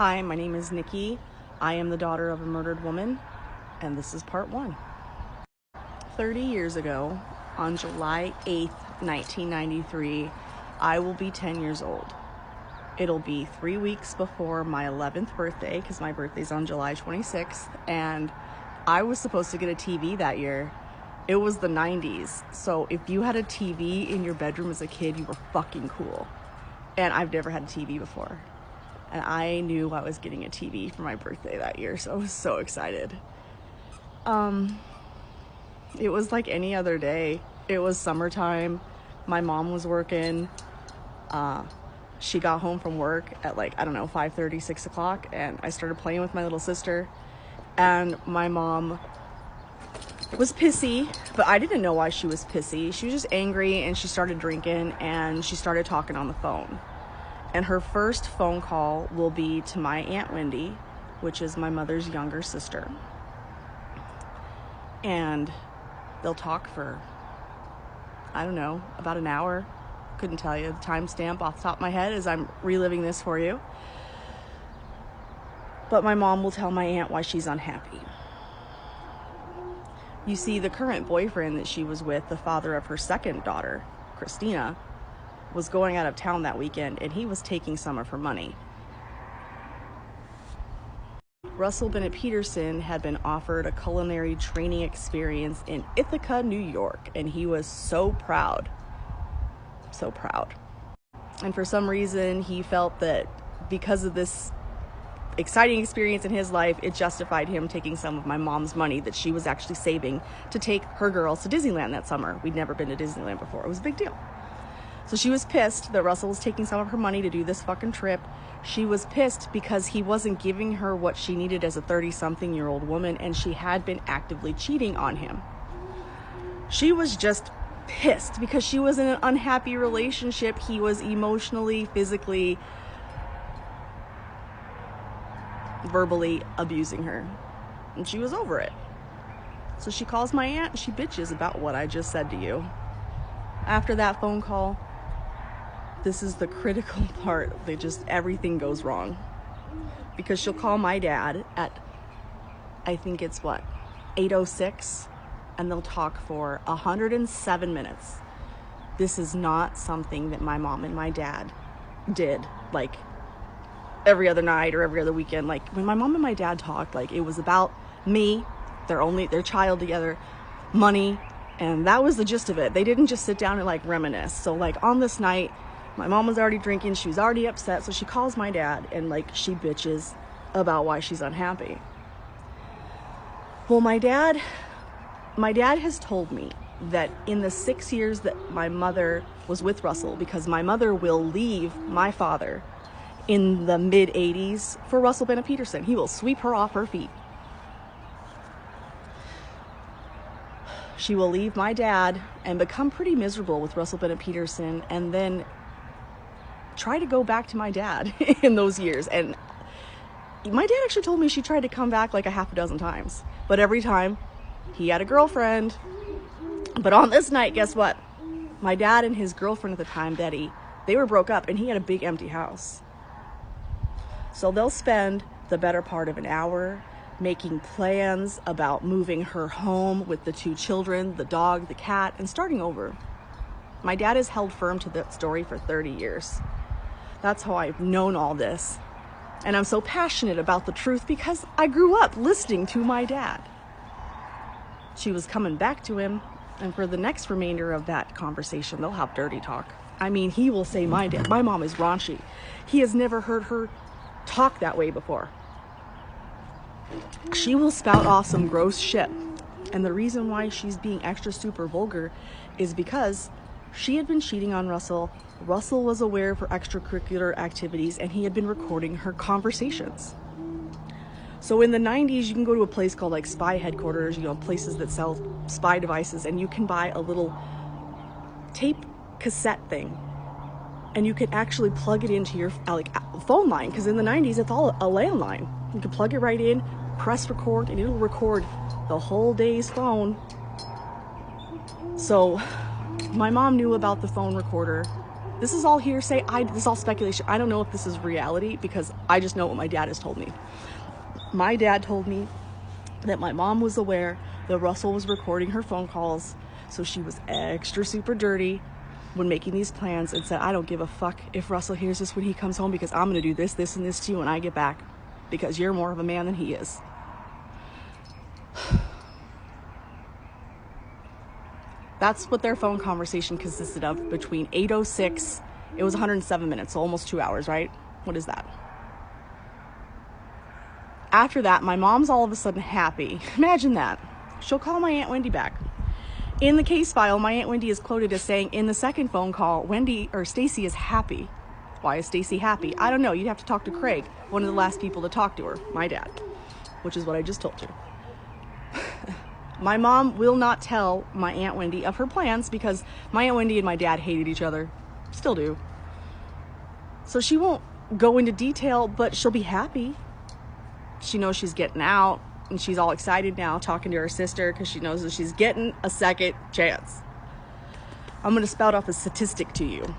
Hi, my name is Nikki. I am the daughter of a murdered woman, and this is part 1. 30 years ago, on July 8th, 1993, I will be 10 years old. It'll be 3 weeks before my 11th birthday, because my birthday's on July 26th, and I was supposed to get a TV that year. It was the 90s, so if you had a TV in your bedroom as a kid, you were fucking cool. And I've never had a TV before. And I knew I was getting a TV for my birthday that year, so I was so excited. It was like any other day. It was summertime. My mom was working. She got home from work at 5:30, 6 o'clock, and I started playing with my little sister. And my mom was pissy, but I didn't know why she was pissy. She was just angry, and she started drinking, and she started talking on the phone. And her first phone call will be to my Aunt Wendy, which is my mother's younger sister. And they'll talk for, about an hour. Couldn't tell you the timestamp off the top of my head as I'm reliving this for you. But my mom will tell my aunt why she's unhappy. You see, the current boyfriend that she was with, the father of her second daughter, Christina, was going out of town that weekend, and he was taking some of her money. Russell Bennett Peterson had been offered a culinary training experience in Ithaca, New York, and he was so proud. So proud. And for some reason, he felt that because of this exciting experience in his life, it justified him taking some of my mom's money that she was actually saving to take her girls to Disneyland that summer. We'd never been to Disneyland before. It was a big deal. So she was pissed that Russell was taking some of her money to do this fucking trip. She was pissed because he wasn't giving her what she needed as a 30-something-year-old woman, and she had been actively cheating on him. She was just pissed because she was in an unhappy relationship. He was emotionally, physically, verbally abusing her, and she was over it. So she calls my aunt and she bitches about what I just said to you. After that phone call, this is the critical part. Everything goes wrong. Because she'll call my dad at, I think it's 8:06, and they'll talk for 107 minutes. This is not something that my mom and my dad did, every other night or every other weekend. When my mom and my dad talked, it was about me, their child together, money, and that was the gist of it. They didn't just sit down and reminisce. So on this night, my mom was already drinking, she was already upset, so she calls my dad and she bitches about why she's unhappy. Well, my dad has told me that in the 6 years that my mother was with Russell, because my mother will leave my father in the mid-80s for Russell Bennett Peterson. He will sweep her off her feet. She will leave my dad and become pretty miserable with Russell Bennett Peterson, and then try to go back to my dad in those years. And my dad actually told me she tried to come back a half a dozen times, but every time he had a girlfriend. But on this night, guess what? My dad and his girlfriend at the time, Betty, they were broke up, and he had a big empty house. So they'll spend the better part of an hour making plans about moving her home with the 2 children, the dog, the cat, and starting over. My dad has held firm to that story for 30 years. That's how I've known all this. And I'm so passionate about the truth because I grew up listening to my dad. She was coming back to him, and for the next remainder of that conversation, they'll have dirty talk. He will say my mom is raunchy. He has never heard her talk that way before. She will spout off some gross shit. And the reason why she's being extra super vulgar is because she had been cheating on Russell. Russell was aware of her extracurricular activities, and he had been recording her conversations. So in the 90s, you can go to a place called spy headquarters, places that sell spy devices, and you can buy a little tape cassette thing. And you can actually plug it into your phone line, because in the 90s, it's all a landline. You can plug it right in, press record, and it'll record the whole day's phone. So my mom knew about the phone recorder This is all hearsay. This is all speculation. I don't know if this is reality because I just know what my dad has told me. My dad told me that my mom was aware that Russell was recording her phone calls, so she was extra super dirty when making these plans and said, I don't give a fuck if Russell hears this when he comes home because I'm gonna do this, this, and this to you when I get back because you're more of a man than he is. That's what their phone conversation consisted of between 8:06, it was 107 minutes, so almost 2 hours, right? What is that? After that, my mom's all of a sudden happy. Imagine that. She'll call my Aunt Wendy back. In the case file, my Aunt Wendy is quoted as saying, in the second phone call, Stacy is happy. Why is Stacy happy? I don't know. You'd have to talk to Craig, one of the last people to talk to her, my dad, which is what I just told you. My mom will not tell my Aunt Wendy of her plans because my Aunt Wendy and my dad hated each other. Still do. So she won't go into detail, but she'll be happy. She knows she's getting out, and she's all excited now talking to her sister because she knows that she's getting a second chance. I'm going to spout off a statistic to you.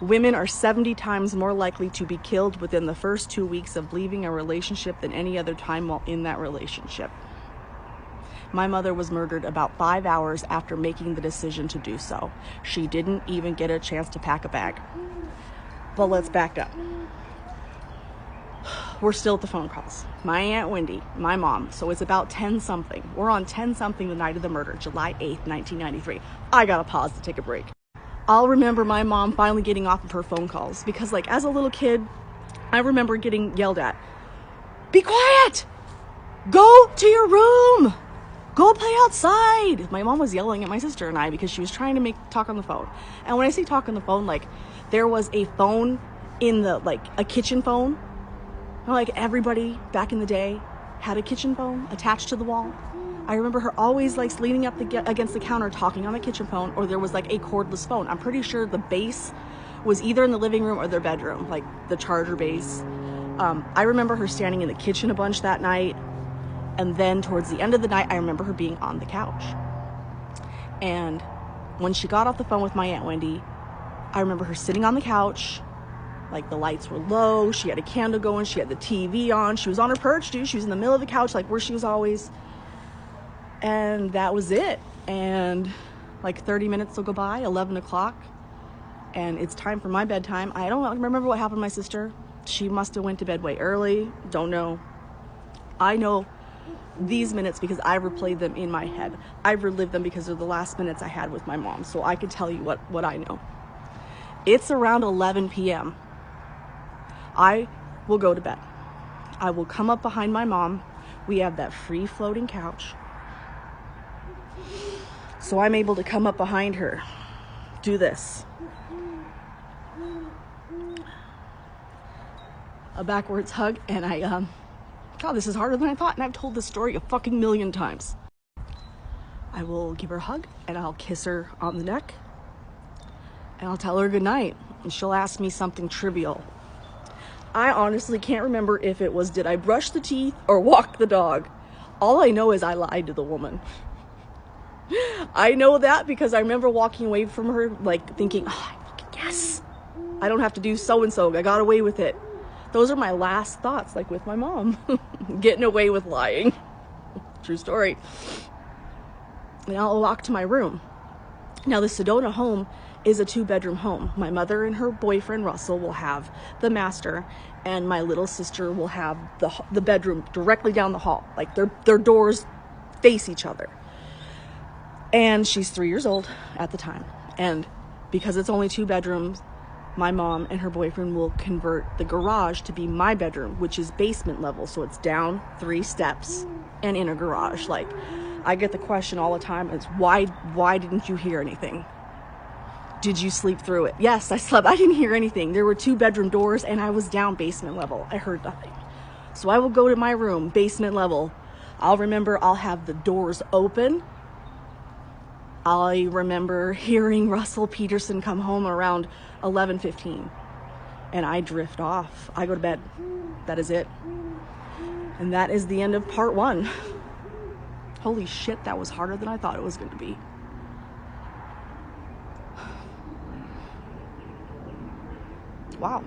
Women are 70 times more likely to be killed within the first 2 weeks of leaving a relationship than any other time while in that relationship. My mother was murdered about 5 hours after making the decision to do so. She didn't even get a chance to pack a bag. But let's back up. We're still at the phone calls. My Aunt Wendy, my mom, so it's about 10-something. We're on 10-something the night of the murder, July 8th, 1993. I gotta pause to take a break. I'll remember my mom finally getting off of her phone calls because, like, as a little kid, I remember getting yelled at. Be quiet! Go to your room! Go play outside! My mom was yelling at my sister and I because she was trying to talk on the phone. And when I say talk on the phone, like, there was a phone in the, like, a kitchen phone. Like, everybody back in the day had a kitchen phone attached to the wall. I remember her always, like, leaning up against the counter talking on the kitchen phone, or there was, like, a cordless phone. I'm pretty sure the base was either in the living room or their bedroom, like the charger base. I remember her standing in the kitchen a bunch that night. And then towards the end of the night, I remember her being on the couch. And when she got off the phone with my Aunt Wendy, I remember her sitting on the couch, like the lights were low, she had a candle going, she had the TV on, she was on her perch, dude, she was in the middle of the couch, like where she was always. And that was it. And like 30 minutes will go by, 11 o'clock, and it's time for my bedtime. I don't remember what happened to my sister. She must have went to bed way early, don't know. I know these minutes because I replayed them in my head. I relived them because they're the last minutes I had with my mom, so I can tell you what I know. It's around 11 p.m. I will go to bed. I will come up behind my mom. We have that free floating couch. So I'm able to come up behind her, do this. A backwards hug, and God, this is harder than I thought, and I've told this story a fucking million times. I will give her a hug, and I'll kiss her on the neck, and I'll tell her good night, and she'll ask me something trivial. I honestly can't remember if it was, did I brush the teeth or walk the dog? All I know is I lied to the woman. I know that because I remember walking away from her, like, thinking, oh, yes, I don't have to do so-and-so, I got away with it. Those are my last thoughts, like with my mom, getting away with lying. True story. And I'll walk to my room. Now, the Sedona home is a 2-bedroom home. My mother and her boyfriend, Russell, will have the master, and my little sister will have the bedroom directly down the hall. Like, their doors face each other. And she's 3 years old at the time. And because it's only 2 bedrooms, my mom and her boyfriend will convert the garage to be my bedroom, which is basement level. So it's down 3 steps and in a garage. Like, I get the question all the time, is why didn't you hear anything? Did you sleep through it? Yes, I slept. I didn't hear anything. There were 2 bedroom doors and I was down basement level. I heard nothing. So I will go to my room, basement level. I'll have the doors open. I remember hearing Russell Peterson come home around 11:15, and I drift off. I go to bed. That is it. And that is the end of part 1. Holy shit, that was harder than I thought it was going to be. Wow.